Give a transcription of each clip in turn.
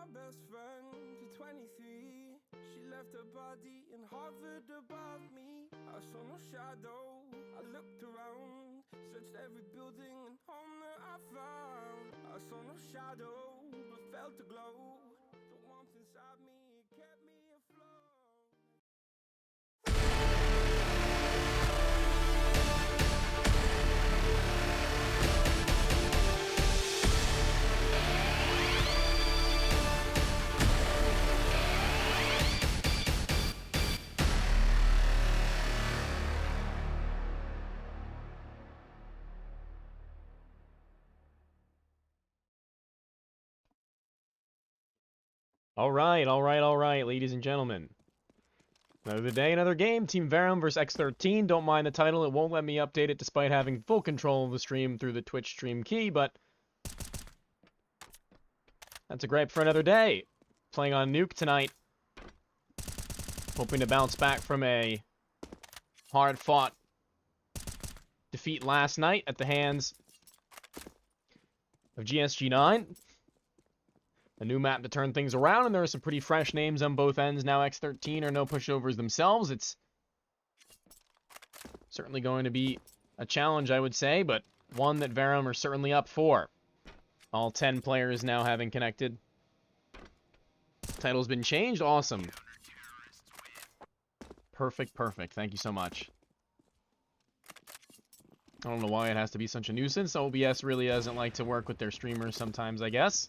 my best friend to 23. She left her body and hovered above me. I saw no shadow, I looked around, searched every building and home that I found. I saw no shadow, but felt a glow. The warmth inside me, it kept me afloat. All right, ladies and gentlemen. Another day, another game. Team Verum versus X13. Don't mind the title. It won't let me update it despite having full control of the stream through the Twitch stream key, but that's a gripe for another day. Playing on Nuke tonight. Hoping to bounce back from a hard-fought defeat last night at the hands of GSG9. A new map to turn things around, and there are some pretty fresh names on both ends. Now X13 are no pushovers themselves. It's certainly going to be a challenge, I would say, but one that Verum are certainly up for. All 10 players now having connected. Title's been changed. Awesome. Perfect. Thank you so much. I don't know why it has to be such a nuisance. OBS really doesn't like to work with their streamers sometimes, I guess.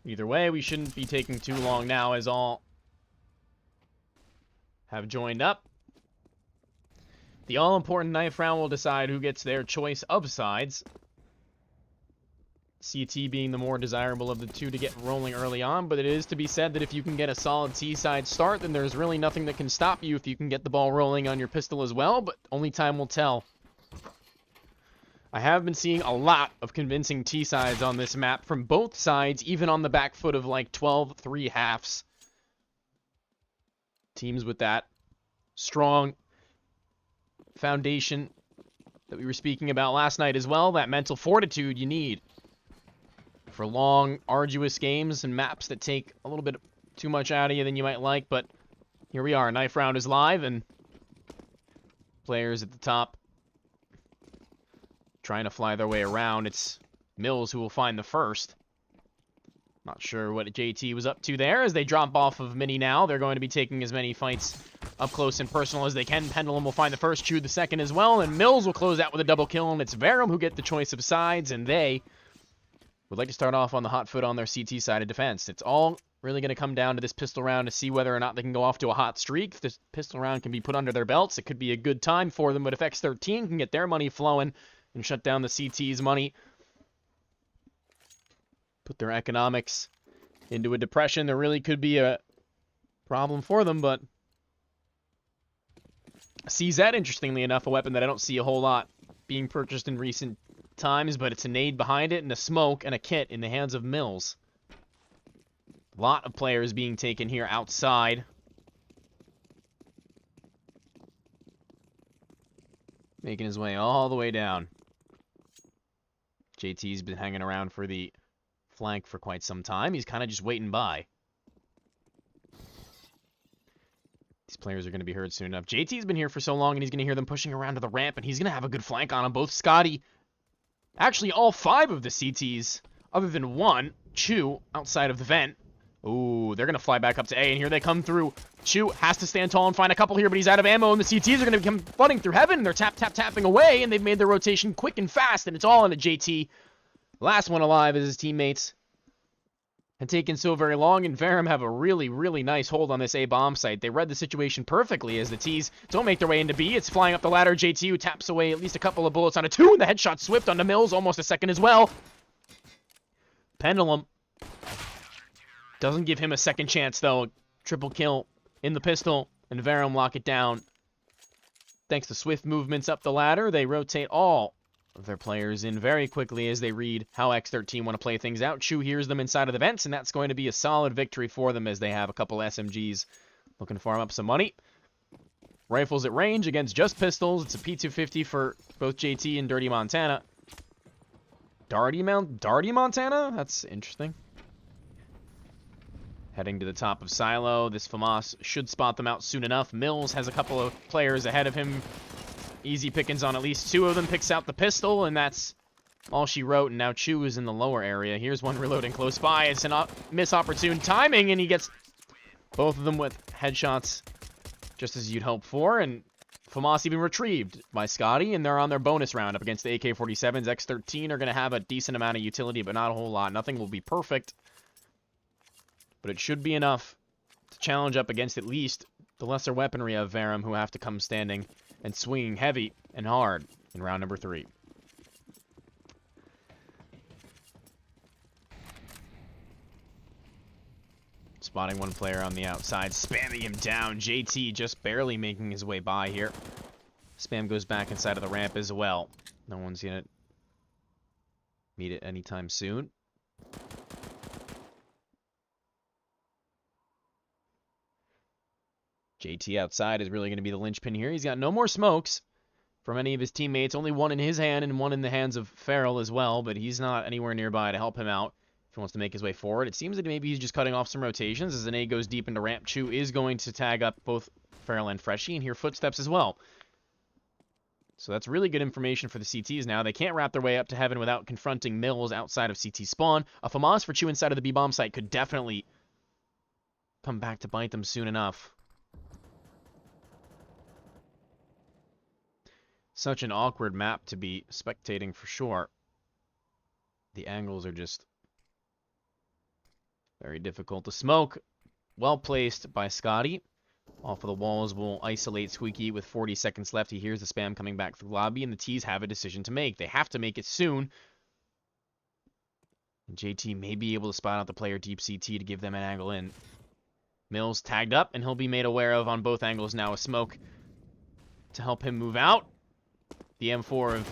Either way, we shouldn't be taking too long now, as all have joined up. The all-important knife round will decide who gets their choice of sides. CT being the more desirable of the two to get rolling early on, but it is to be said that if you can get a solid C-side start, then there's really nothing that can stop you if you can get the ball rolling on your pistol as well, but only time will tell. I have been seeing a lot of convincing T-sides on this map from both sides, even on the back foot of like 12-3 halves. Teams with that strong foundation that we were speaking about last night as well, that mental fortitude you need for long, arduous games and maps that take a little bit too much out of you than you might like, but here we are. Knife round is live, and players at the top trying to fly their way around. It's Mills who will find the first. Not sure what JT was up to there. As they drop off of Mini now, they're going to be taking as many fights up close and personal as they can. Pendulum will find the first, Chew the second as well, and Mills will close out with a double kill, and it's Verum who get the choice of sides, and they would like to start off on the hot foot on their CT side of defense. It's all really going to come down to this pistol round to see whether or not they can go off to a hot streak. If this pistol round can be put under their belts, it could be a good time for them, but if X13 can get their money flowing and shut down the CT's money, put their economics into a depression, there really could be a problem for them. But CZ, interestingly enough, a weapon that I don't see a whole lot being purchased in recent times, but it's a nade behind it and a smoke and a kit in the hands of Mills. A lot of players being taken here outside. Making his way all the way down. JT's been hanging around for the flank for quite some time. He's kind of just waiting by. These players are going to be heard soon enough. JT's been here for so long, and he's going to hear them pushing around to the ramp, and he's going to have a good flank on them. Both Scotty, actually all 5 of the CTs, other than one, Chew, outside of the vent. Ooh, they're going to fly back up to A, and here they come through. Chew has to stand tall and find a couple here, but he's out of ammo, and the CTs are going to come flooding through heaven, and they're tapping away, and they've made their rotation quick and fast, and it's all into JT. Last one alive as his teammates had taken so very long, and Verum have a really, really nice hold on this A bomb site. They read the situation perfectly as the T's don't make their way into B. It's flying up the ladder. JT who taps away at least a couple of bullets on a 2, and the headshot swift onto Mills, almost a second as well. Pendulum doesn't give him a second chance, though. Triple kill in the pistol, and Verum lock it down. Thanks to swift movements up the ladder, they rotate all of their players in very quickly as they read how X13 want to play things out. Chew hears them inside of the vents, and that's going to be a solid victory for them as they have a couple SMGs looking to farm up some money. Rifles at range against just pistols. It's a P250 for both JT and Dirty Montana. Darty Montana? That's interesting. Heading to the top of Silo. This FAMAS should spot them out soon enough. Mills has a couple of players ahead of him. Easy pickings on at least two of them. Picks out the pistol, and that's all she wrote. And now Chu is in the lower area. Here's one reloading close by. It's an miss-opportune timing, and he gets both of them with headshots just as you'd hope for. And FAMAS even retrieved by Scotty, and they're on their bonus round up against the AK-47s. X13 are going to have a decent amount of utility, but not a whole lot. Nothing will be perfect, but it should be enough to challenge up against at least the lesser weaponry of Verum, who have to come standing and swinging heavy and hard in round number 3. Spotting one player on the outside, spamming him down. JT just barely making his way by here. Spam goes back inside of the ramp as well. No one's gonna meet it anytime soon. JT outside is really going to be the linchpin here. He's got no more smokes from any of his teammates. Only one in his hand and one in the hands of Farrell as well, but he's not anywhere nearby to help him out if he wants to make his way forward. It seems that maybe he's just cutting off some rotations as the nade goes deep into ramp. Chu is going to tag up both Farrell and Freshie and hear footsteps as well. So that's really good information for the CTs now. They can't wrap their way up to heaven without confronting Mills outside of CT spawn. A FAMAS for Chu inside of the B-bomb site could definitely come back to bite them soon enough. Such an awkward map to be spectating for sure. The angles are just very difficult to smoke. Well placed by Scotty. Off of the walls will isolate Squeaky with 40 seconds left. He hears the spam coming back through lobby, and the T's have a decision to make. They have to make it soon. And JT may be able to spot out the player deep CT to give them an angle in. Mills tagged up, and he'll be made aware of on both angles now. A smoke to help him move out. The M4 of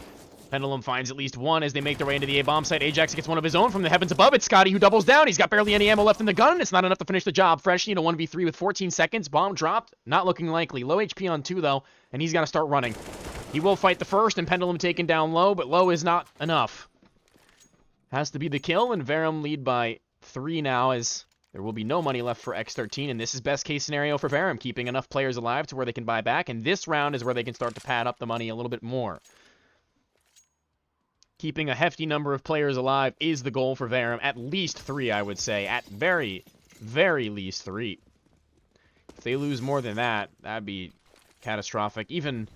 Pendulum finds at least one as they make their way into the A-bomb site. Ajax gets one of his own from the heavens above. It's Scotty who doubles down. He's got barely any ammo left in the gun. It's not enough to finish the job. Freshie in a 1v3 with 14 seconds. Bomb dropped. Not looking likely. Low HP on 2, though, and he's got to start running. He will fight the first, and Pendulum taken down low, but low is not enough. Has to be the kill, and Verum lead by 3 now as there will be no money left for X13, and this is best case scenario for Verum, keeping enough players alive to where they can buy back, and this round is where they can start to pad up the money a little bit more. Keeping a hefty number of players alive is the goal for Verum. At least 3, I would say. At very, very least 3. If they lose more than that, that'd be catastrophic. Even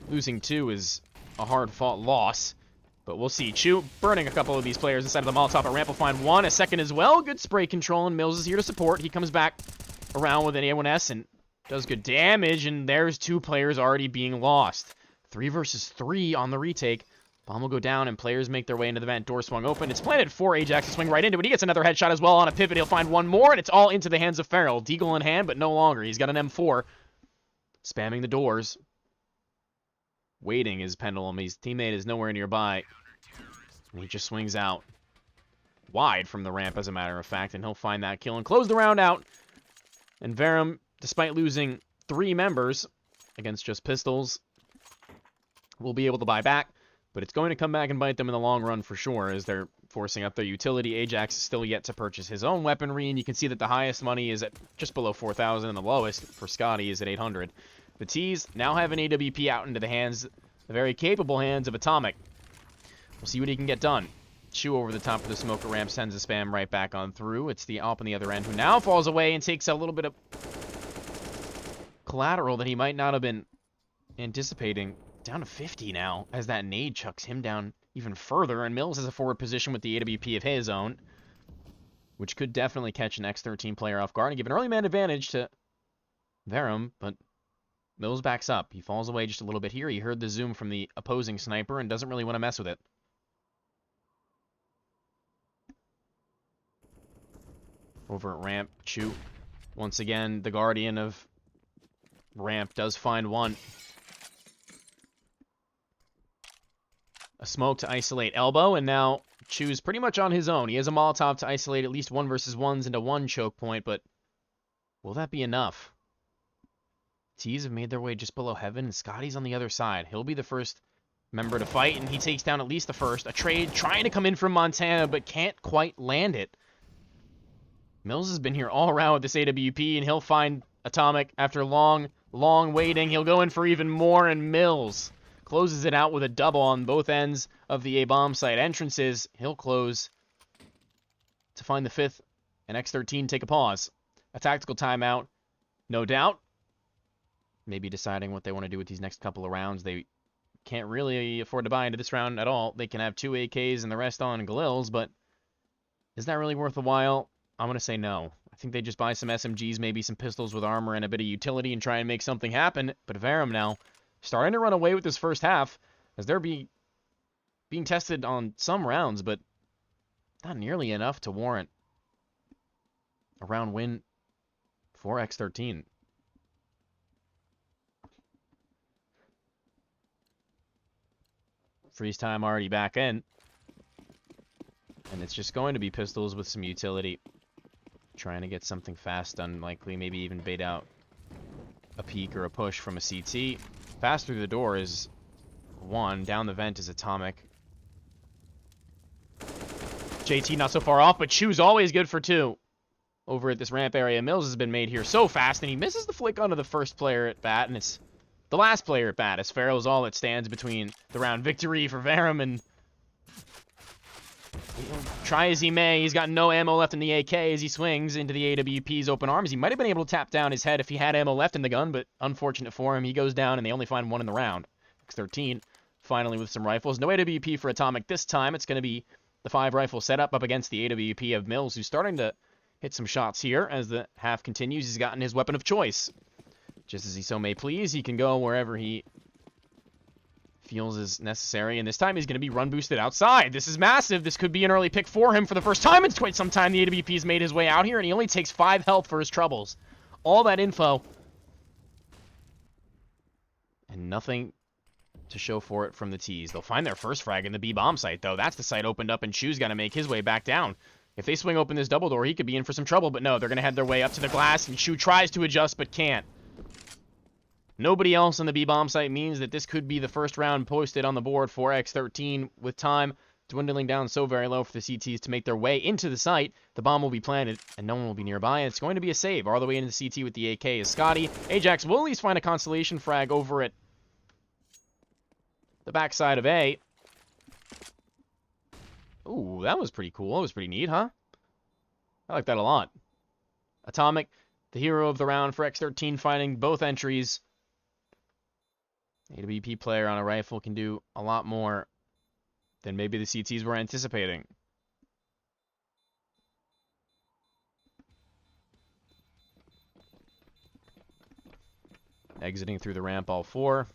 losing 2 is a hard-fought loss. But we'll see. Chu burning a couple of these players inside of the Molotov at ramp will find one. A second as well. Good spray control, and Mills is here to support. He comes back around with an A1S and does good damage, and there's 2 players already being lost. 3 versus 3 on the retake. Bomb will go down, and players make their way into the vent. Door swung open. It's planted for Ajax to swing right into it. He gets another headshot as well on a pivot. He'll find one more, and it's all into the hands of Farrell. Deagle in hand, but no longer. He's got an M4. Spamming the doors. Waiting his Pendulum. His teammate is nowhere nearby. And he just swings out. Wide from the ramp, as a matter of fact, and he'll find that kill and close the round out. And Verum, despite losing 3 members against just pistols, will be able to buy back. But it's going to come back and bite them in the long run for sure, as they're forcing up their utility. Ajax is still yet to purchase his own weaponry, and you can see that the highest money is at just below 4,000, and the lowest for Scotty is at 800. The T's now have an AWP out into the hands, the very capable hands of Atomic. We'll see what he can get done. Chu over the top of the smoker ramp sends a spam right back on through. It's the op on the other end who now falls away and takes a little bit of collateral that he might not have been anticipating. Down to 50 now, as that nade chucks him down even further, and Mills has a forward position with the AWP of his own, which could definitely catch an X13 player off guard and give an early man advantage to Verum, but Mills backs up. He falls away just a little bit here. He heard the zoom from the opposing sniper and doesn't really want to mess with it. Over at ramp, Chu, once again, the guardian of ramp, does find one. A smoke to isolate Elbow, and now Chu's pretty much on his own. He has a Molotov to isolate at least 1 versus 1s into 1 choke point, but will that be enough? T's have made their way just below heaven, and Scotty's on the other side. He'll be the first member to fight, and he takes down at least the first. A trade trying to come in from Montana, but can't quite land it. Mills has been here all around with this AWP, and he'll find Atomic after long waiting. He'll go in for even more, and Mills closes it out with a double on both ends of the A-bomb site entrances. He'll close to find the 5th, and X13 take a pause. A tactical timeout, no doubt. Maybe deciding what they want to do with these next couple of rounds. They can't really afford to buy into this round at all. They can have 2 AKs and the rest on Galils, but is that really worth the while? I'm going to say no. I think they just buy some SMGs, maybe some pistols with armor and a bit of utility and try and make something happen. But Verum now starting to run away with this first half as they're being tested on some rounds, but not nearly enough to warrant a round win for X13. Freeze time already back in. And it's just going to be pistols with some utility. Trying to get something fast, unlikely. Maybe even bait out a peek or a push from a CT. Fast through the door is 1. Down the vent is Atomic. JT not so far off, but Chu's always good for 2. Over at this ramp area, Mills has been made here so fast, and he misses the flick onto the first player at bat, and it's the last player at bat, as Farrell's all that stands between the round victory for Verum and try as he may, he's got no ammo left in the AK as he swings into the AWP's open arms. He might have been able to tap down his head if he had ammo left in the gun, but unfortunate for him, he goes down and they only find 1 in the round. X13 finally with some rifles. No AWP for Atomic this time. It's going to be the 5 rifle setup up against the AWP of Mills, who's starting to hit some shots here as the half continues. He's gotten his weapon of choice. Just as he so may please, he can go wherever he feels is necessary, and this time he's going to be run boosted outside. This is massive. This could be an early pick for him for the first time in quite some time. The AWP's made his way out here, and he only takes 5 health for his troubles. All that info, and nothing to show for it from the T's. They'll find their first frag in the B-bomb site, though. That's the site opened up, and Chu's got to make his way back down. If they swing open this double door, he could be in for some trouble, but no, they're going to head their way up to the glass, and Chu tries to adjust, but can't. Nobody else on the B-bomb site means that this could be the first round posted on the board for X13, with time dwindling down so very low for the CTs to make their way into the site. The bomb will be planted, and no one will be nearby, and it's going to be a save. All the way into the CT with the AK is Scotty. Ajax will at least find a constellation frag over at the backside of A. Ooh, that was pretty cool. That was pretty neat, huh? I like that a lot. Atomic, the hero of the round for X13, finding both entries. AWP player on a rifle can do a lot more than maybe the CTs were anticipating. Exiting through the ramp, all 4.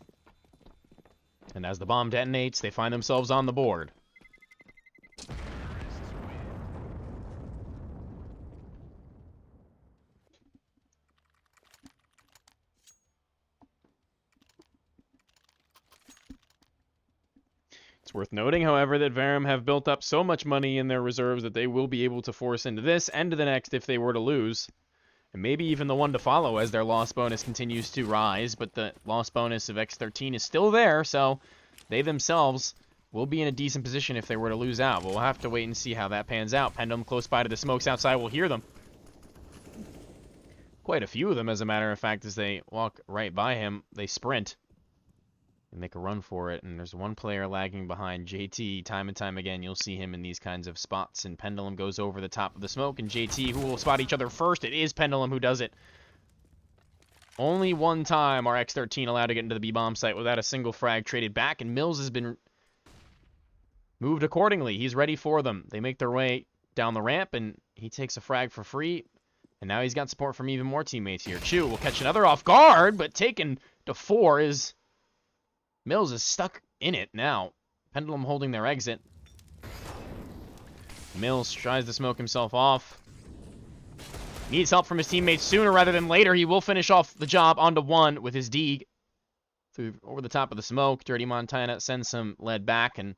And as the bomb detonates, they find themselves on the board. It's worth noting, however, that Verum have built up so much money in their reserves that they will be able to force into this and to the next if they were to lose. And maybe even the one to follow as their loss bonus continues to rise, but the loss bonus of X13 is still there, so they themselves will be in a decent position if they were to lose out. But we'll have to wait and see how that pans out. Pendulum close by to the smokes outside. We'll hear them. Quite a few of them, as a matter of fact, as they walk right by him. They sprint and make a run for it. And there's one player lagging behind JT. Time and time again, you'll see him in these kinds of spots. And Pendulum goes over the top of the smoke. And JT, who will spot each other first? It is Pendulum who does it. Only one time are X13 allowed to get into the B-bomb site without a single frag traded back. And Mills has been moved accordingly. He's ready for them. They make their way down the ramp, and he takes a frag for free. And now he's got support from even more teammates here. Chu will catch another off guard, but taken to 4 is... Mills is stuck in it now. Pendulum holding their exit. Mills tries to smoke himself off. Needs help from his teammates sooner rather than later. He will finish off the job onto 1 with his Deeg. Through over the top of the smoke. Dirty Montana sends some lead back, and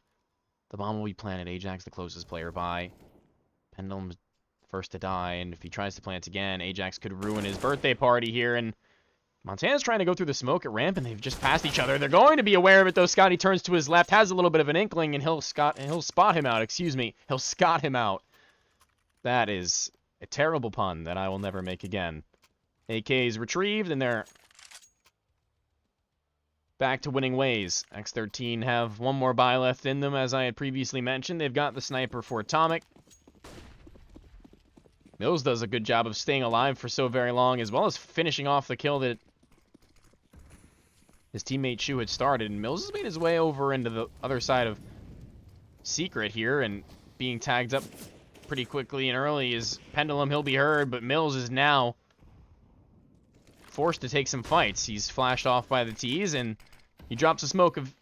the bomb will be planted. Ajax, the closest player by. Pendulum's first to die, and if he tries to plant again, Ajax could ruin his birthday party here, and Montana's trying to go through the smoke at ramp, and they've just passed each other. They're going to be aware of it, though. Scotty turns to his left, has a little bit of an inkling, and he'll spot him out, He'll scot him out. That is A terrible pun that I will never make again. AK's retrieved, and they're back to winning ways. X13 have one more buy left in them, as I had previously mentioned. They've got the sniper for Atomic. Mills does a good job of staying alive for so very long, as well as finishing off the kill that his teammate Chu had started. And Mills has made his way over into the other side of Secret here, and being tagged up pretty quickly and early is Pendulum. He'll be heard, but Mills is now forced to take some fights. He's flashed off by the T's, and he drops a smoke of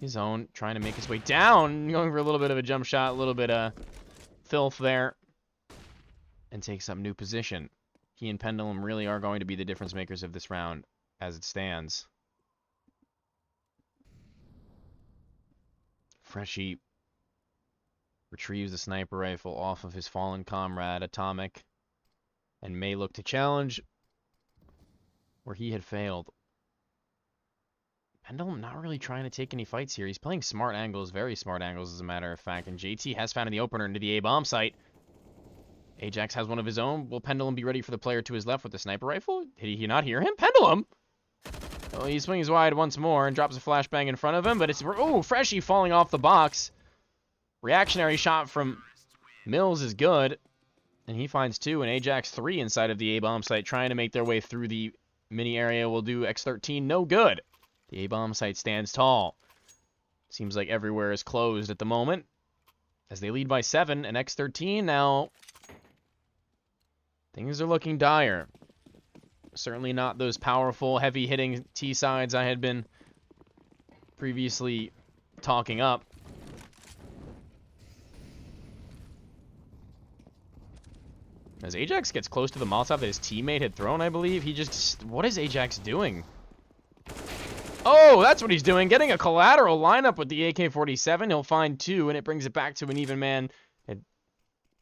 his own, trying to make his way down, going for a little bit of a jump shot, a little bit of filth there, and takes up new position. He and Pendulum really are going to be the difference makers of this round as it stands. Freshie retrieves the sniper rifle off of his fallen comrade, Atomic, and may look to challenge where he had failed. Pendulum not really trying to take any fights here. He's playing smart angles, very smart angles as a matter of fact, and JT has found the opener into the A-bomb site. Ajax has one of his own. Will Pendulum be ready for the player to his left with the sniper rifle? Did he not hear him? Pendulum! Well, he swings wide once more and drops a flashbang in front of him, but it's... Oh, Freshie falling off the box. Reactionary shot from Mills is good, and he finds 2, and Ajax 3 inside of the A-bomb site, trying to make their way through the mini area will do X13 no good. The A-bomb site stands tall. Seems like everywhere is closed at the moment, as they lead by 7, and X13 now... Things are looking dire. Certainly not those powerful, heavy-hitting T-sides I had been previously talking up. As Ajax gets close to the Molotov that his teammate had thrown, I believe, he just... What is Ajax doing? Oh, that's what he's doing. Getting a collateral lineup with the AK-47. He'll find 2, and it brings it back to an even man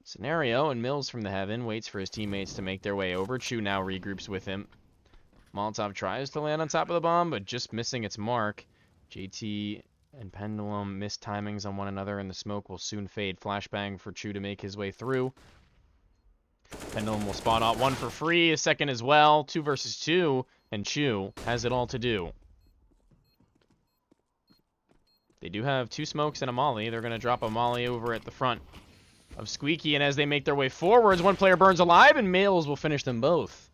scenario. And Mills from the heaven waits for his teammates to make their way over. Chu now regroups with him. Molotov tries to land on top of the bomb, but just missing its mark. JT and Pendulum miss timings on one another, and the smoke will soon fade. Flashbang for Chu to make his way through. Pendulum will spawn out 1 for free, a second as well. 2 versus 2, and Chu has it all to do. They do have 2 smokes and a molly. They're going to drop a molly over at the front of Squeaky, and as they make their way forwards, one player burns alive, and Mills will finish them both.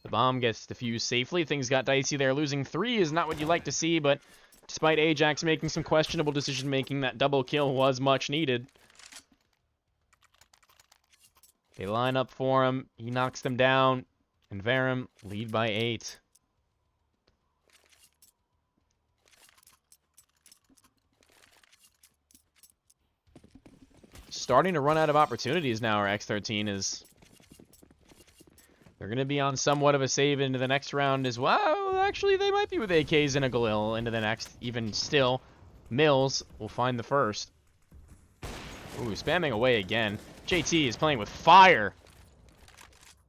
The bomb gets defused safely. Things got dicey there. Losing 3 is not what you like to see, but despite Ajax making some questionable decision-making, that double kill was much needed. They line up for him. He knocks them down, and Verum lead by 8. Starting to run out of opportunities now, our X13 is... They're going to be on somewhat of a save into the next round as well. Actually, they might be with AKs and a Galil into the next. Even still, Mills will find the first. Ooh, spamming away again. JT is playing with fire.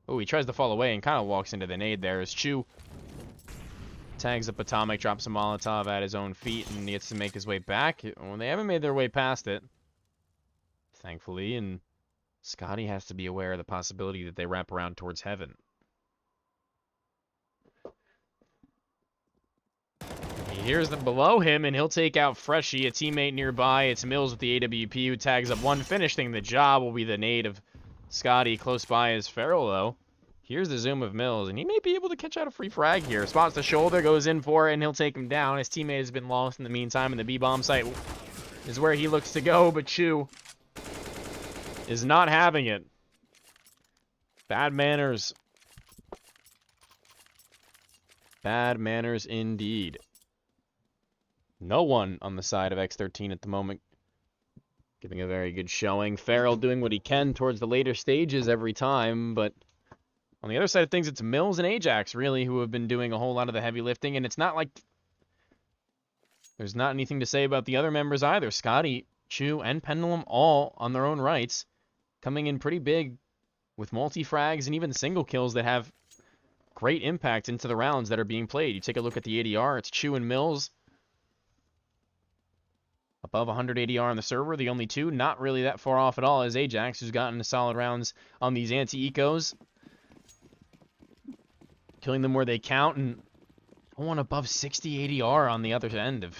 Ooh, he tries to fall away and kind of walks into the nade there as Chu tags up Atomic, drops a Molotov at his own feet, and gets to make his way back. Well, they haven't made their way past it, thankfully, and Scotty has to be aware of the possibility that they wrap around towards heaven. He hears them below him, and he'll take out Freshie, a teammate nearby. It's Mills with the AWP who tags up 1, finishing the job. Will be the nade of Scotty. Close by is Farrell, though. Here's the zoom of Mills, and he may be able to catch out a free frag here. Spots the shoulder, goes in for it, and he'll take him down. His teammate has been lost in the meantime, and the B-bomb site is where he looks to go, but Chu is not having it. Bad manners. Bad manners indeed. No one on the side of X13 at the moment giving a very good showing. Farrell doing what he can towards the later stages every time, but on the other side of things, it's Mills and Ajax, really, who have been doing a whole lot of the heavy lifting, and it's not like there's not anything to say about the other members either. Scotty, Chu, and Pendulum all on their own rights, coming in pretty big with multi-frags and even single kills that have great impact into the rounds that are being played. You take a look at the ADR, it's Chu and Mills Above 100 ADR on the server. The only two not really that far off at all is Ajax, who's gotten a solid rounds on these anti-ecos. Killing them where they count, and one above 60 ADR on the other end of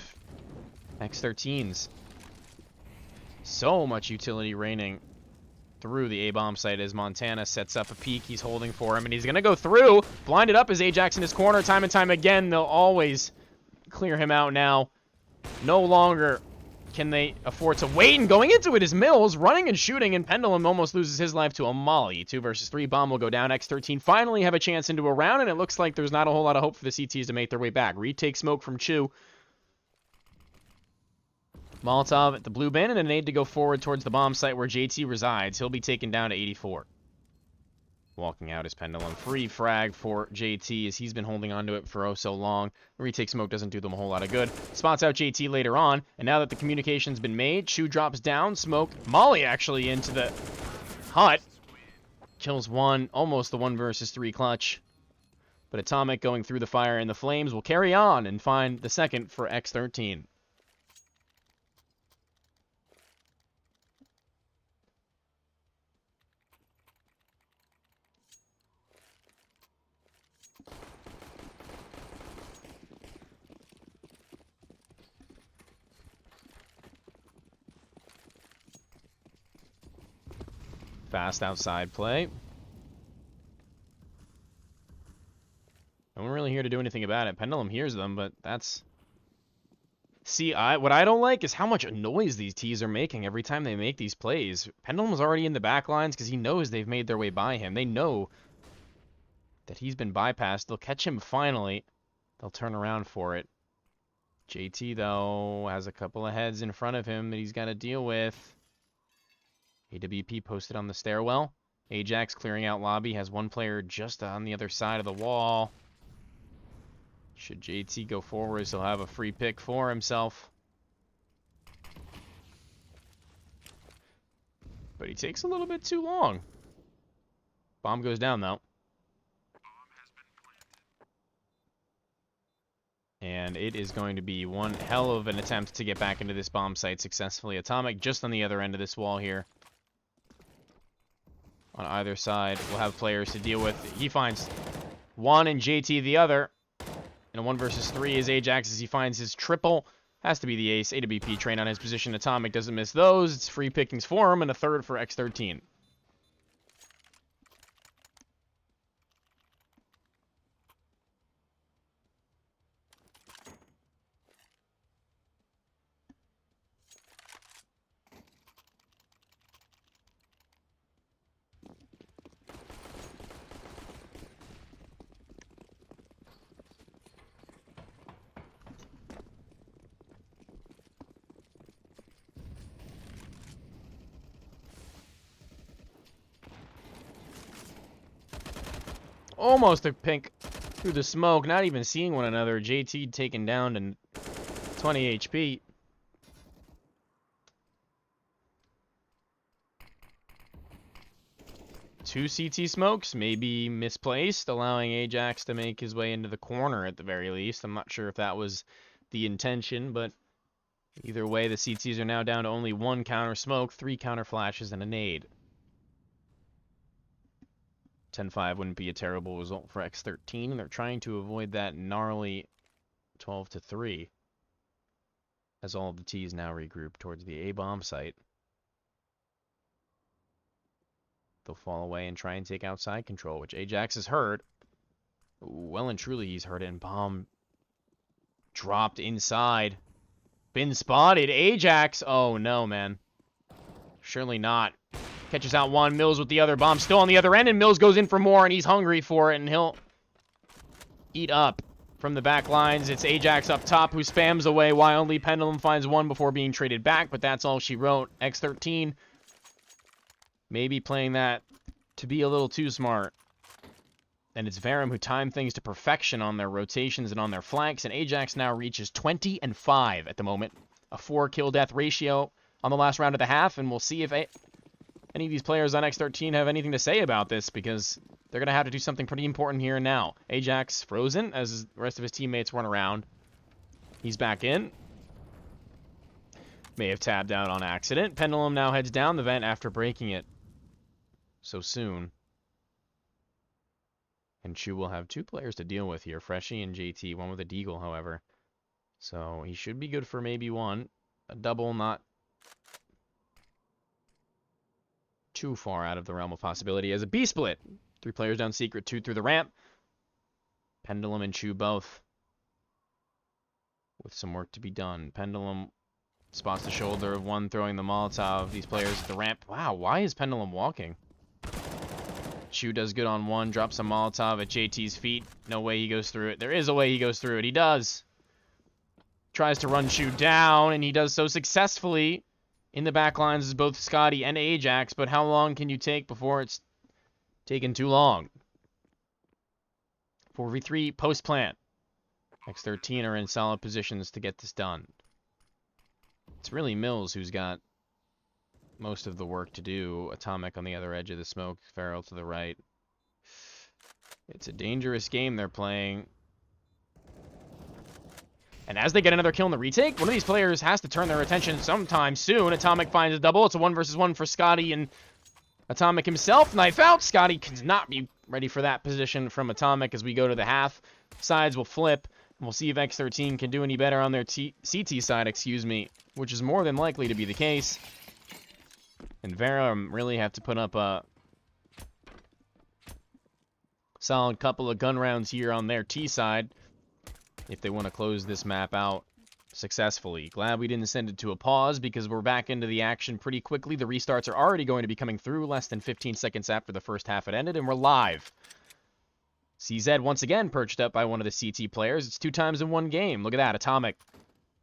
X13s. So much utility raining through the A-bomb site as Montana sets up a peek. He's holding for him, and he's going to go through. Blinded up as Ajax in his corner time and time again. They'll always clear him out now. No longer can they afford to wait, and going into it is Mills, running and shooting, and Pendulum almost loses his life to a molly. 2 versus 3, bomb will go down. X13 finally have a chance into a round, and it looks like there's not a whole lot of hope for the CTs to make their way back. Retake smoke from Chu. Molotov at the blue bin, and a nade to go forward towards the bomb site where JT resides. He'll be taken down to 84. Walking out is Pendulum. Free frag for JT as he's been holding onto it for oh so long. Retake smoke doesn't do them a whole lot of good. Spots out JT later on, and now that the communication's been made, Chu drops down. Smoke, Molly actually into the hut. Kills one, almost the 1 versus 3 clutch. But Atomic going through the fire and the flames will carry on and find the second for X13. Fast outside play. No one really here to do anything about it. Pendulum hears them, but that's... See, what I don't like is how much noise these T's are making every time they make these plays. Pendulum's already in the back lines because he knows they've made their way by him. They know that he's been bypassed. They'll catch him finally. They'll turn around for it. JT, though, has a couple of heads in front of him that he's got to deal with. AWP posted on the stairwell. Ajax clearing out lobby. Has one player just on the other side of the wall. Should JT go forwards, he'll have a free pick for himself. But he takes a little bit too long. Bomb goes down, though. And it is going to be one hell of an attempt to get back into this bomb site successfully. Atomic just on the other end of this wall here. On either side, we'll have players to deal with. He finds one and JT the other. And a 1 versus 3 is Ajax as he finds his triple. Has to be the ace. AWP train on his position. Atomic doesn't miss those. It's free pickings for him, and a third for X13. Almost a pink through the smoke, not even seeing one another. JT taken down to 20 HP. Two CT smokes, maybe misplaced, allowing Ajax to make his way into the corner at the very least. I'm not sure if that was the intention, but either way, the CTs are now down to only 1 counter smoke, 3 counter flashes, and a nade. 10-5 wouldn't be a terrible result for X13, and they're trying to avoid that gnarly 12-3 as all of the T's now regroup towards the A-bomb site. They'll fall away and try and take outside control, which Ajax has heard. Well and truly he's heard it, and bomb dropped inside. Been spotted. Ajax! Oh no, man. Surely not. Catches out one. Mills with the other. Bomb still on the other end, and Mills goes in for more, and he's hungry for it, and he'll eat up from the back lines. It's Ajax up top who spams away wildly. Pendulum finds one before being traded back, but that's all she wrote. X13 maybe playing that to be a little too smart. And it's Verum who timed things to perfection on their rotations and on their flanks, and Ajax now reaches 20-5 at the moment. A 4 kill-death ratio on the last round of the half, and we'll see if any of these players on X13 have anything to say about this, because they're going to have to do something pretty important here and now. Ajax frozen as the rest of his teammates run around. He's back in. May have tabbed out on accident. Pendulum now heads down the vent after breaking it so soon. And Chu will have 2 players to deal with here, Freshie and JT, one with a deagle, however. So he should be good for maybe one. A double, not too far out of the realm of possibility. As a B split, 3 players down secret, 2 through the ramp. Pendulum and Chu both with some work to be done. Pendulum spots the shoulder of one throwing the Molotov. These players at the ramp. Wow, why is Pendulum walking? Chu does good on one, drops a Molotov at JT's feet. No way he goes through it. There is a way he goes through it. He does. Tries to run Chu down, and he does so successfully. In the back lines is both Scotty and Ajax, but how long can you take before it's taken too long? 4v3 post-plant. X13 are in solid positions to get this done. It's really Mills who's got most of the work to do. Atomic on the other edge of the smoke, Farrell to the right. It's a dangerous game they're playing. And as they get another kill in the retake, one of these players has to turn their attention sometime soon. Atomic finds a double. It's a 1 versus 1 for Scotty and Atomic himself. Knife out. Scotty cannot be ready for that position from Atomic as we go to the half. Sides will flip. And we'll see if X13 can do any better on their CT side, which is more than likely to be the case. And Verum really have to put up a solid couple of gun rounds here on their T side if they want to close this map out successfully. Glad we didn't send it to a pause because we're back into the action pretty quickly. The restarts are already going to be coming through less than 15 seconds after the first half had ended, and we're live. CZ once again perched up by one of the CT players. It's 2 times in one game. Look at that. Atomic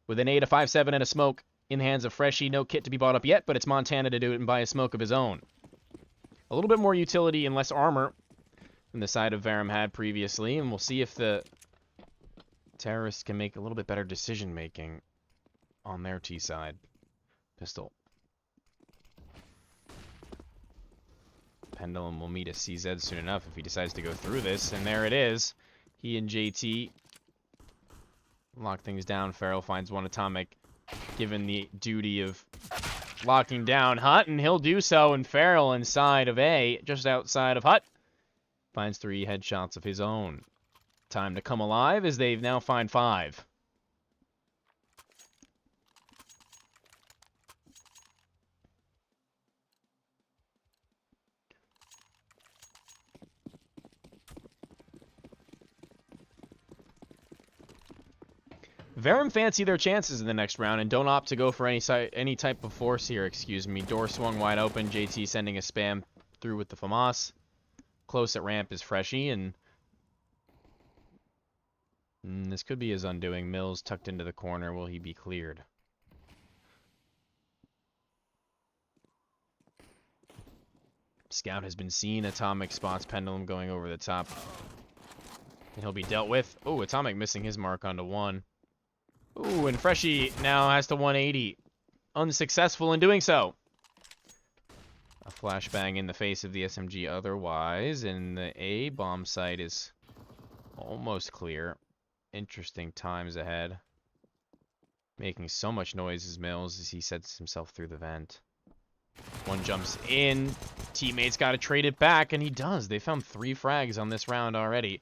with an 8, a 5-7, and a smoke in the hands of Freshie. No kit to be bought up yet, but it's Montana to do it and buy a smoke of his own. A little bit more utility and less armor than the side of Verum had previously, and we'll see if the terrorists can make a little bit better decision-making on their T side. Pistol. Pendulum will meet a CZ soon enough if he decides to go through this, and there it is. He and JT lock things down. Farrell finds one. Atomic given the duty of locking down Hut, and he'll do so, and Farrell inside of A, just outside of Hut, finds 3 headshots of his own. Time to come alive as they've now find 5. Verum fancy their chances in the next round and don't opt to go for any type of force here, Door swung wide open, JT sending a spam through with the FAMAS. Close at ramp is Freshie, and this could be his undoing. Mills tucked into the corner. Will he be cleared? Scout has been seen. Atomic spots Pendulum going over the top. And he'll be dealt with. Oh, Atomic missing his mark onto 1. Ooh, and Freshie now has to 180. Unsuccessful in doing so. A flashbang in the face of the SMG otherwise, and the A bomb site is almost clear. Interesting times ahead. Making so much noise as Mills as he sets himself through the vent. One jumps in. Teammates got to trade it back, and he does. They found 3 frags on this round already.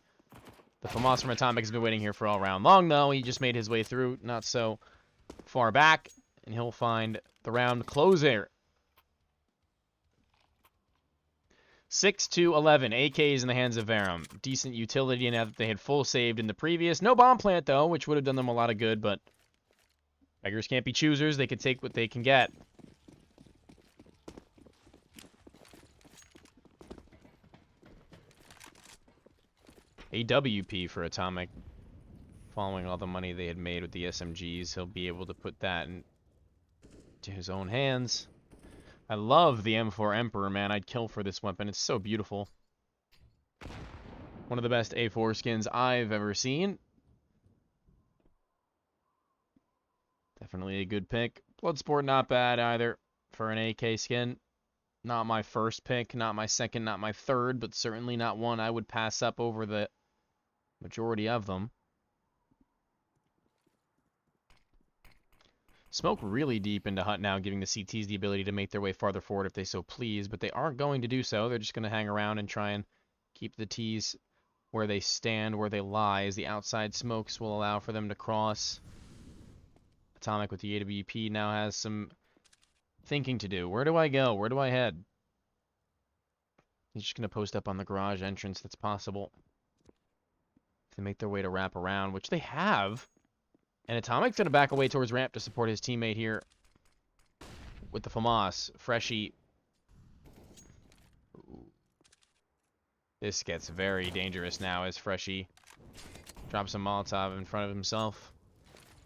The FAMAS from Atomic has been waiting here for all round long, though. He just made his way through, not so far back, and he'll find the round closer. 6-11. AKs in the hands of Verum. Decent utility now that they had full saved in the previous. No bomb plant, though, which would have done them a lot of good, but beggars can't be choosers. They could take what they can get. A WP for Atomic. Following all the money they had made with the SMGs, he'll be able to put that into his own hands. I love the M4 Emperor, man. I'd kill for this weapon. It's so beautiful. One of the best A4 skins I've ever seen. Definitely a good pick. Bloodsport, not bad either for an AK skin. Not my first pick, not my second, not my third, but certainly not one I would pass up over the majority of them. Smoke really deep into hut now, giving the CTs the ability to make their way farther forward if they so please, but they aren't going to do so. They're just going to hang around and try and keep the Ts where they stand, where they lie, as the outside smokes will allow for them to cross. Atomic with the AWP now has some thinking to do. Where do I go? Where do I head? He's just going to post up on the garage entrance that's possible. If they make their way to wrap around, which they have. And Atomic's going to back away towards ramp to support his teammate here with the FAMAS. Freshie. Ooh. This gets very dangerous now as Freshie drops a Molotov in front of himself.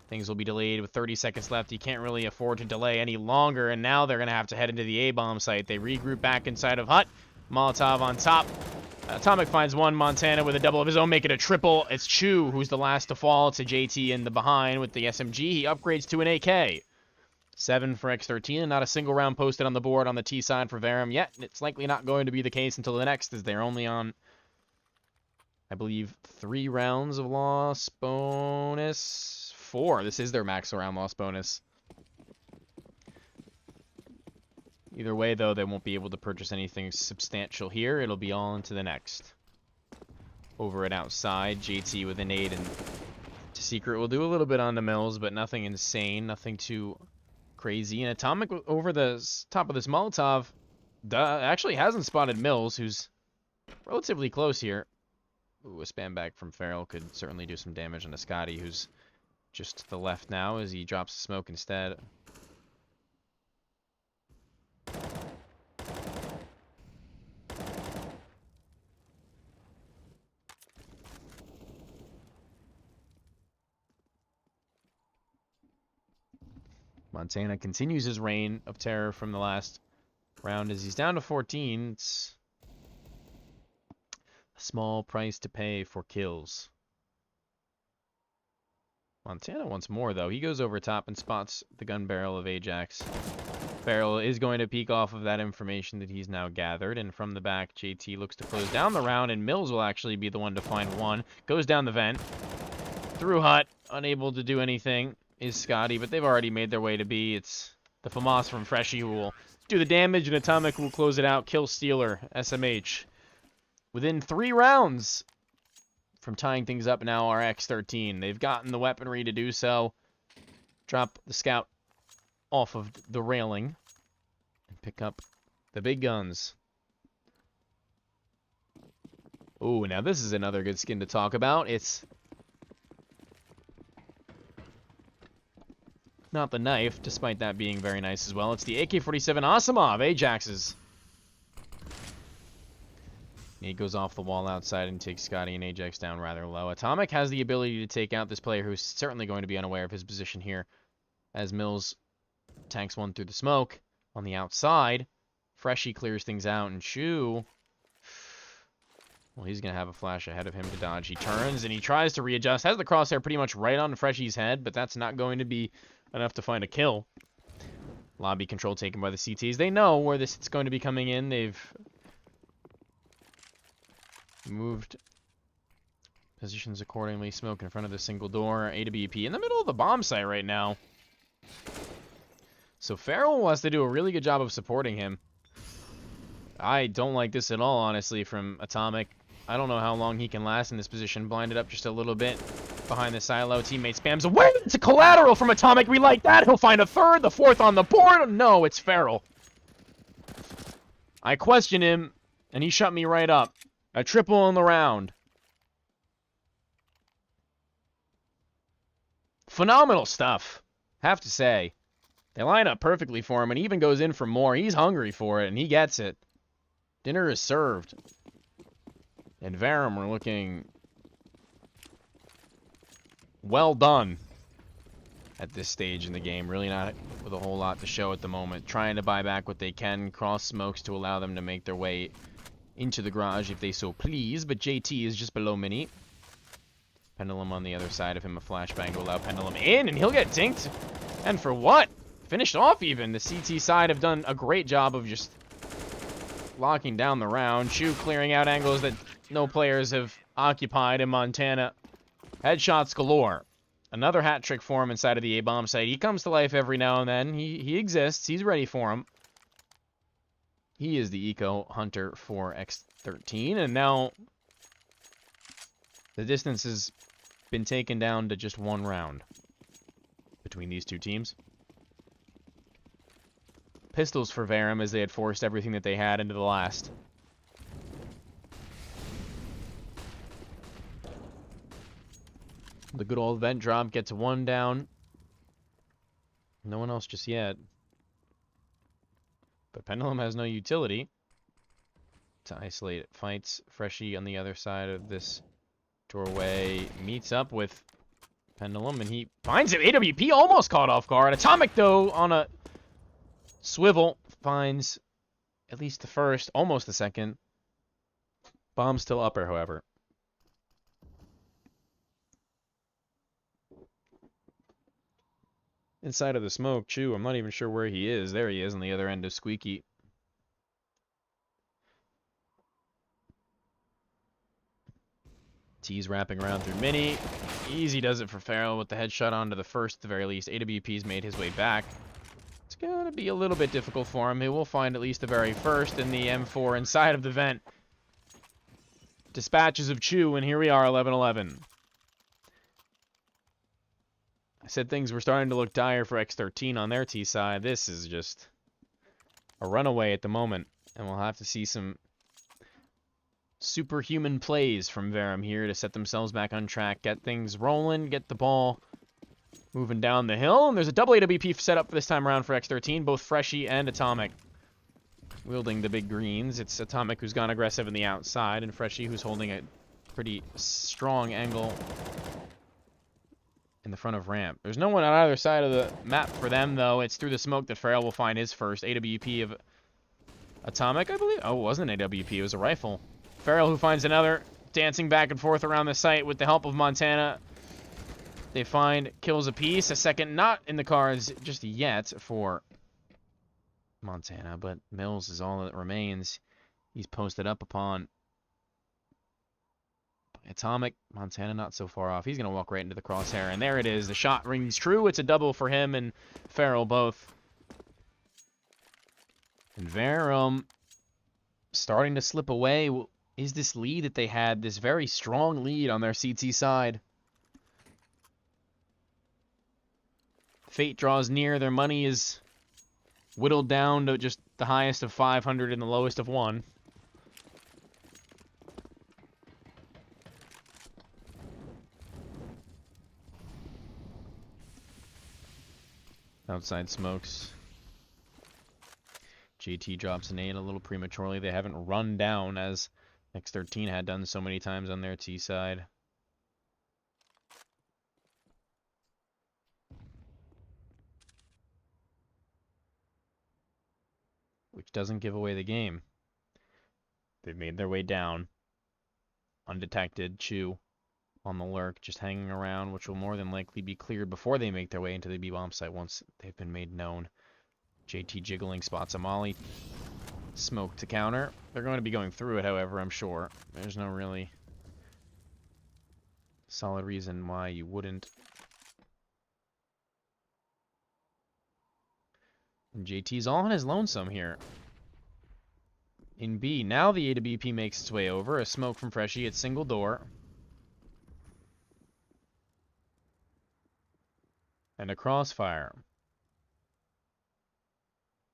Things will be delayed with 30 seconds left. You can't really afford to delay any longer, and now they're going to have to head into the A-bomb site. They regroup back inside of hut. Molotov on top. Atomic finds one. Montana with a double of his own, make it a triple. It's Chu who's the last to fall. It's a JT in the behind with the SMG. He upgrades to an AK. 7 for X13, and not a single round posted on the board on the T side for Verum yet. It's likely not going to be the case until the next, as they're only on, I believe, 3 rounds of loss bonus. 4. This is their max round loss bonus. Either way, though, they won't be able to purchase anything substantial here. It'll be all into the next. Over and outside, JT with a nade and to Secret will do a little bit on the mills, but nothing insane, nothing too crazy. And Atomic over the top of this Molotov actually hasn't spotted Mills, who's relatively close here. Ooh, a spam back from Farrell could certainly do some damage on a Scotty, who's just to the left now as he drops the smoke instead. Montana continues his reign of terror from the last round as he's down to 14. It's a small price to pay for kills. Montana wants more, though. He goes over top and spots the gun barrel of Ajax. Farrell is going to peek off of that information that he's now gathered, and from the back, JT looks to close down the round, and Mills will actually be the one to find one. Goes down the vent. Through hut, unable to do anything is Scotty, but they've already made their way to B. It's the FAMAS from Freshie who will do the damage, and Atomic will close it out. Kill Stealer, SMH. Within 3 rounds from tying things up now are X13. They've gotten the weaponry to do so. Drop the scout off of the railing and pick up the big guns. Ooh, now this is another good skin to talk about. It's not the knife, despite that being very nice as well. It's the AK-47 Asimov, Ajax's. He goes off the wall outside and takes Scotty and Ajax down rather low. Atomic has the ability to take out this player who's certainly going to be unaware of his position here, as Mills tanks one through the smoke on the outside. Freshie clears things out, and Chu, well, he's going to have a flash ahead of him to dodge. He turns, and he tries to readjust. Has the crosshair pretty much right on Freshie's head, but that's not going to be enough to find a kill. Lobby control taken by the CTs. They know where this is going to be coming in. They've moved positions accordingly. Smoke in front of the single door. AWP in the middle of the bomb site right now. So Farrell wants to do a really good job of supporting him. I don't like this at all, honestly, from Atomic. I don't know how long he can last in this position. Blinded up just a little bit behind the silo. Teammate spams away. It's a collateral from Atomic. We like that. He'll find a third, the fourth on the board. No, it's Farrell. I questioned him, and he shut me right up. A triple in the round. Phenomenal stuff, have to say. They line up perfectly for him, and he even goes in for more. He's hungry for it, and he gets it. Dinner is served. And Verum are looking well done at this stage in the game. Really not with a whole lot to show at the moment. Trying to buy back what they can. Cross smokes to allow them to make their way into the garage if they so please, but JT is just below Mini. Pendulum on the other side of him, a flashbang to allow Pendulum in, and he'll get dinked. And for what? Finished off even. The CT side have done a great job of just locking down the round. Chu clearing out angles that no players have occupied in Montana. Headshots galore. Another hat trick for him inside of the A-bomb site. He comes to life every now and then. He exists. He's ready for him. He is the eco hunter for X13, and now the distance has been taken down to just one round between these two teams. Pistols for Verum, as they had forced everything that they had into the last. The good old vent drop gets one down. No one else just yet. But Pendulum has no utility to isolate it. Fights Freshie on the other side of this doorway. Meets up with Pendulum, and he finds it. AWP almost caught off guard. Atomic, though, on a swivel, finds at least the first, almost the second. Bomb still upper, however. Inside of the smoke, Chew, I'm not even sure where he is. There he is on the other end of Squeaky. T's wrapping around through Mini. Easy does it for Farrell with the headshot onto the first, at the very least. AWP's made his way back. It's going to be a little bit difficult for him. He will find at least the very first in the M4 inside of the vent. Dispatches of Chew, and here we are, 11-11. I said things were starting to look dire for X13 on their T side. This is just a runaway at the moment. And we'll have to see some superhuman plays from Verum here to set themselves back on track. Get things rolling, get the ball moving down the hill. And there's a double AWP set up this time around for X13. Both Freshie and Atomic wielding the big greens. It's Atomic who's gone aggressive in the outside, and Freshie who's holding a pretty strong angle in the front of ramp. There's no one on either side of the map for them, though. It's through the smoke that Farrell will find his first AWP of Atomic, I believe. Oh, it wasn't an AWP. It was a rifle. Farrell who finds another, dancing back and forth around the site with the help of Montana. They find kills apiece. A second not in the cards just yet for Montana, but Mills is all that remains. He's posted up upon Atomic. Montana not so far off. He's going to walk right into the crosshair, and there it is. The shot rings true. It's a double for him and Farrell both. And Verum starting to slip away. Is this lead that they had, this very strong lead on their CT side? Fate draws near. Their money is whittled down to just the highest of 500 and the lowest of 1. Outside smokes. JT drops an 8 a little prematurely. They haven't run down as X13 had done so many times on their T side. Which doesn't give away the game. They've made their way down. Undetected. Chew on the lurk, just hanging around, which will more than likely be cleared before they make their way into the B-bomb site once they've been made known. JT jiggling, spots a molly. Smoke to counter. They're going to be going through it, however, I'm sure. There's no really solid reason why you wouldn't. And JT's all on his lonesome here. In B, now the AWP makes its way over. A smoke from Freshie at single door. And a crossfire.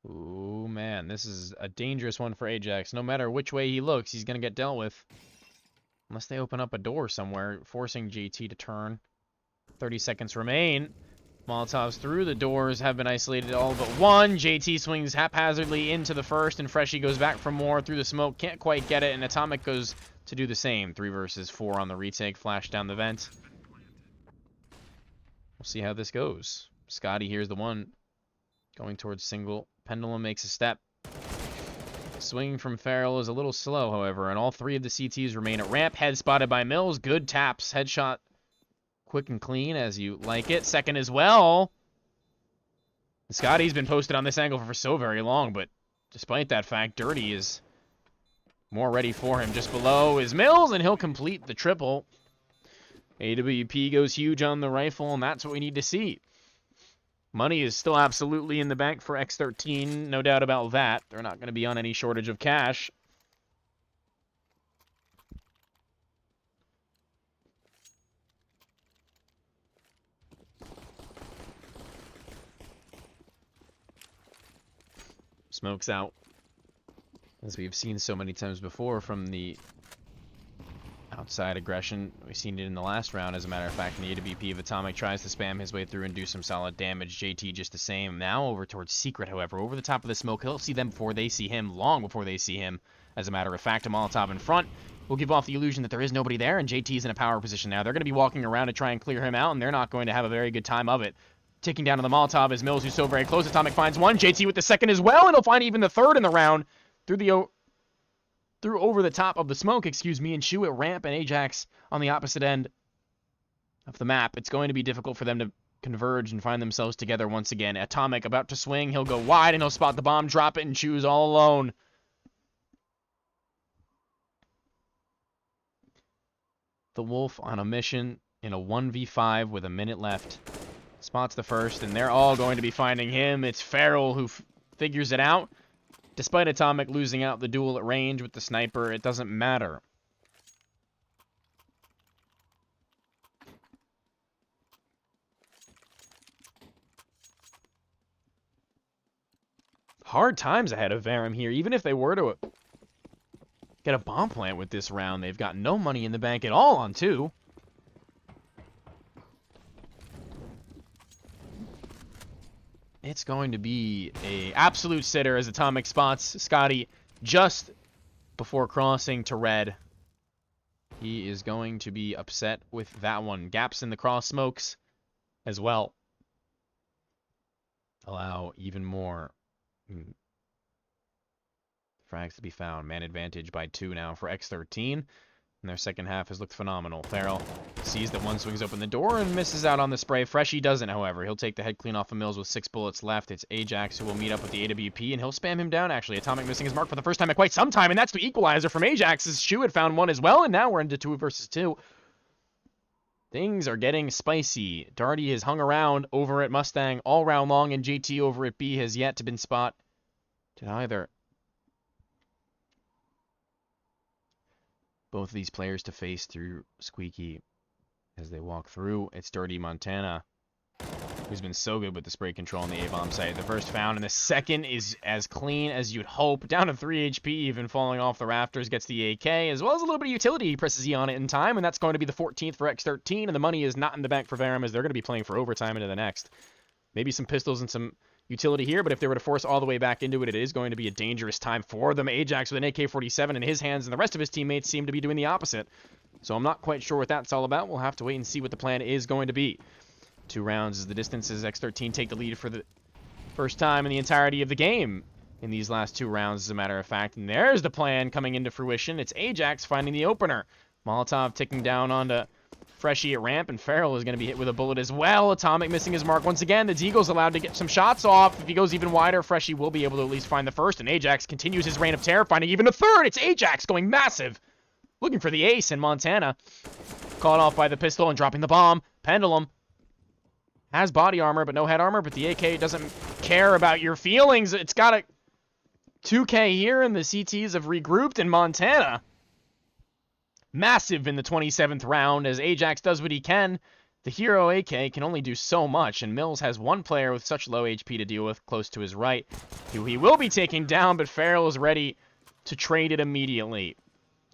Ooh, man, this is a dangerous one for Ajax. No matter which way he looks, he's going to get dealt with. Unless they open up a door somewhere, forcing JT to turn. 30 seconds remain. Molotovs through the doors have been isolated all but one. JT swings haphazardly into the first, and Freshie goes back for more through the smoke. Can't quite get it, and Atomic goes to do the same. 3 versus 4 on the retake. Flash down the vent. We'll see how this goes. Scotty here's the one going towards single. Pendulum makes a step. Swing from Farrell is a little slow, however, and all 3 of the CTs remain at ramp. Head spotted by Mills. Good taps. Headshot quick and clean as you like it. Second as well. Scotty's been posted on this angle for so very long, but despite that fact, Dirty is more ready for him. Just below is Mills, and he'll complete the triple. AWP goes huge on the rifle, and that's what we need to see. Money is still absolutely in the bank for X13, no doubt about that. They're not going to be on any shortage of cash. Smoke's out. As we've seen so many times before from the outside aggression. We've seen it in the last round, as a matter of fact, in the AWP of Atomic tries to spam his way through and do some solid damage. JT just the same. Now over towards Secret, however, over the top of the smoke. He'll see them before they see him, long before they see him. As a matter of fact, a Molotov in front will give off the illusion that there is nobody there, and JT's in a power position now. They're going to be walking around to try and clear him out, and they're not going to have a very good time of it. Ticking down to the Molotov is Mills, who's so very close. Atomic finds one. JT with the second as well, and he'll find even the third in the round through over the top of the smoke, and Shu at ramp and Ajax on the opposite end of the map. It's going to be difficult for them to converge and find themselves together once again. Atomic about to swing. He'll go wide, and he'll spot the bomb, drop it, and Shu's all alone. The Wolf on a mission in a 1v5 with a minute left. Spots the first, and they're all going to be finding him. It's Feral who figures it out. Despite Atomic losing out the duel at range with the sniper, it doesn't matter. Hard times ahead of Verum here. Even if they were to get a bomb plant with this round, they've got no money in the bank at all on 2. It's going to be a absolute sitter as Atomic spots Scotty just before crossing to red. He is going to be upset with that one. Gaps in the cross smokes as well allow even more frags to be found. Man advantage by 2 now for X13. And their second half has looked phenomenal. Feral sees that one swings open the door and misses out on the spray. Freshie doesn't, however. He'll take the head clean off of Mills with 6 bullets left. It's Ajax who will meet up with the AWP, and he'll spam him down, actually. Atomic missing his mark for the first time in quite some time, and that's the equalizer from Ajax, as Shu had found one as well, and now we're into 2 versus 2. Things are getting spicy. Darty has hung around over at Mustang all round long, and JT over at B has yet to been spotted either. Both of these players to face through Squeaky as they walk through. It's Dirty Montana, who's been so good with the spray control on the A-bomb site. The first found, and the second is as clean as you'd hope. Down to 3 HP, even falling off the rafters, gets the AK, as well as a little bit of utility. He presses E on it in time, and that's going to be the 14th for X13, and the money is not in the bank for Verum, as they're going to be playing for overtime into the next. Maybe some pistols and some utility here, but if they were to force all the way back into it, it is going to be a dangerous time for them. Ajax with an AK-47 in his hands, and the rest of his teammates seem to be doing the opposite. So I'm not quite sure what that's all about. We'll have to wait and see what the plan is going to be. 2 rounds is the distance as X13 take the lead for the first time in the entirety of the game in these last 2 rounds, as a matter of fact. And there's the plan coming into fruition. It's Ajax finding the opener. Molotov ticking down onto Freshie at ramp, and Feral is going to be hit with a bullet as well. Atomic missing his mark once again. The Deagle's allowed to get some shots off. If he goes even wider, Freshie will be able to at least find the first, and Ajax continues his reign of terror, finding even a third. It's Ajax going massive, looking for the ace, and Montana caught off by the pistol and dropping the bomb. Pendulum has body armor, but no head armor, but the AK doesn't care about your feelings. It's got a 2K here, and the CTs have regrouped, and Montana massive in the 27th round as Ajax does what he can. The hero AK can only do so much, and Mills has one player with such low HP to deal with close to his right, who he will be taking down, but Feral is ready to trade it immediately.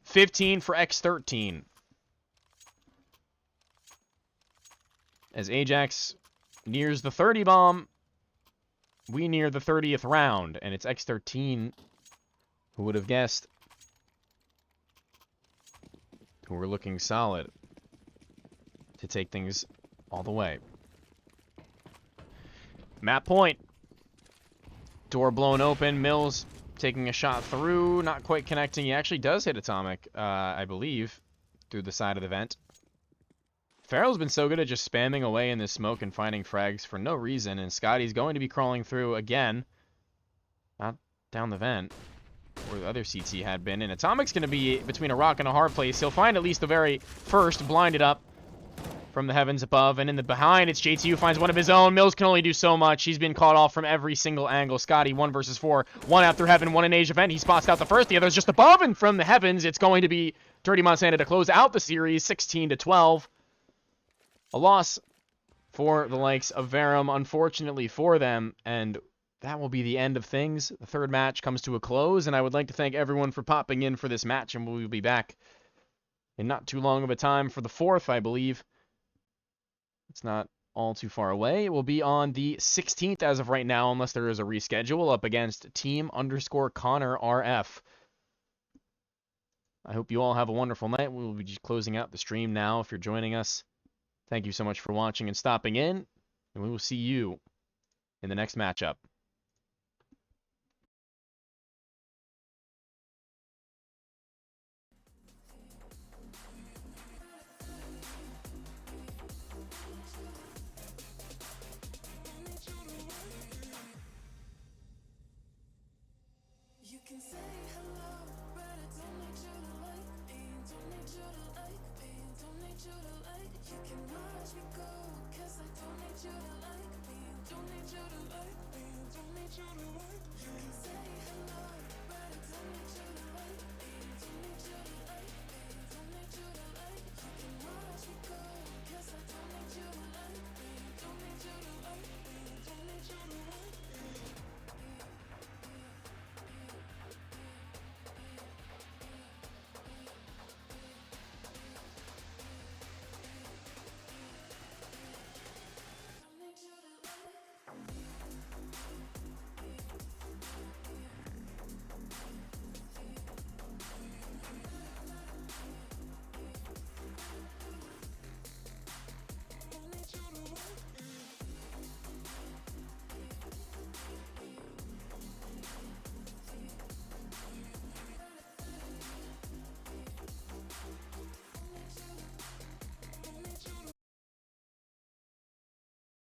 15 for X13. As Ajax nears the 30 bomb, we near the 30th round, and it's X13, who would have guessed, who are looking solid to take things all the way. Map point. Door blown open. Mills taking a shot through, not quite connecting. He actually does hit Atomic, I believe, through the side of the vent. Feral's been so good at just spamming away in this smoke and finding frags for no reason, and Scotty's going to be crawling through again. Not down the vent, where the other CT had been, and Atomic's going to be between a rock and a hard place. He'll find at least the very first, blinded up from the heavens above, and in the behind, it's JT who finds one of his own. Mills can only do so much. He's been caught off from every single angle. Scotty, 1 versus 4. One after heaven, one in Asia event. He spots out the first. The other's just above, and from the heavens, it's going to be Dirty Montana to close out the series, 16-12. A loss for the likes of Verum, unfortunately for them, and that will be the end of things. The third match comes to a close, and I would like to thank everyone for popping in for this match, and we will be back in not too long of a time for the fourth, I believe. It's not all too far away. It will be on the 16th as of right now, unless there is a reschedule, up against Team_Connor RF. I hope you all have a wonderful night. We will be just closing out the stream now if you're joining us. Thank you so much for watching and stopping in, and we will see you in the next matchup. You can say hello, but I don't need you to like me. Don't need you to like me. Don't need you to like. You can watch me go, 'cause I don't need you to like me. Don't need you to like me. Don't need you to like. You can say hello.